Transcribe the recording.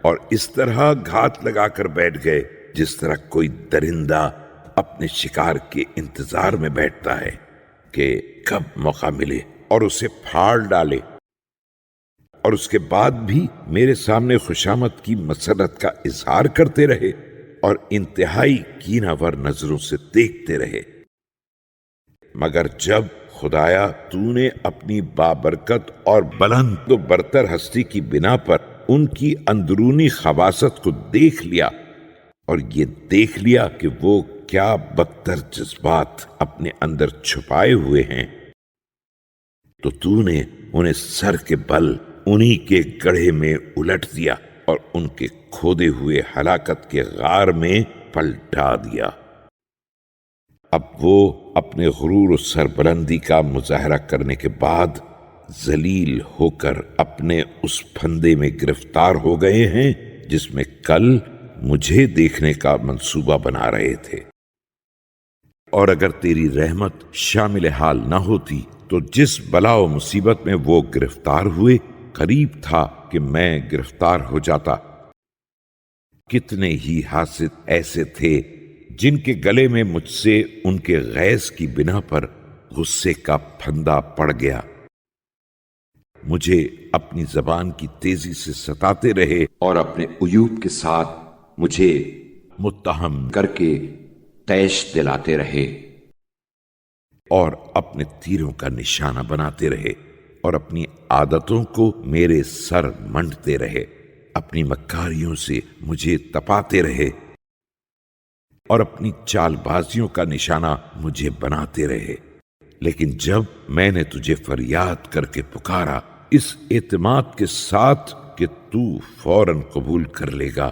اور اس طرح گھات لگا کر بیٹھ گئے جس طرح کوئی درندہ اپنے شکار کے انتظار میں بیٹھتا ہے کہ کب موقع ملے اور اسے پھاڑ ڈالے، اور اس کے بعد بھی میرے سامنے خوشامد کی مسرت کا اظہار کرتے رہے اور انتہائی کینہ ور نظروں سے دیکھتے رہے۔ مگر جب خدایا تو نے اپنی بابرکت اور بلند و برتر ہستی کی بنا پر ان کی اندرونی خباثت کو دیکھ لیا اور یہ دیکھ لیا کہ وہ کیا بدتر جذبات اپنے اندر چھپائے ہوئے ہیں، تو نے انہیں سر کے بل انہی کے گڑھے میں الٹ دیا اور ان کے کھودے ہوئے ہلاکت کے غار میں پلٹا دیا۔ اب وہ اپنے غرور و سربلندی کا مظاہرہ کرنے کے بعد ذلیل ہو کر اپنے اس پھندے میں گرفتار ہو گئے ہیں جس میں کل مجھے دیکھنے کا منصوبہ بنا رہے تھے۔ اور اگر تیری رحمت شامل حال نہ ہوتی تو جس بلا و مصیبت میں وہ گرفتار ہوئے قریب تھا کہ میں گرفتار ہو جاتا۔ کتنے ہی حاسد ایسے تھے جن کے گلے میں مجھ سے ان کے غیظ کی بنا پر غصے کا پھندا پڑ گیا، مجھے اپنی زبان کی تیزی سے ستاتے رہے اور اپنے عیوب کے ساتھ مجھے متہم کر کے طیش دلاتے رہے، اور اپنے تیروں کا نشانہ بناتے رہے اور اپنی عادتوں کو میرے سر منڈتے رہے، اپنی مکاریوں سے مجھے تپاتے رہے اور اپنی چال بازیوں کا نشانہ مجھے بناتے رہے۔ لیکن جب میں نے تجھے فریاد کر کے پکارا اس اعتماد کے ساتھ کہ تو فوراً قبول کر لے گا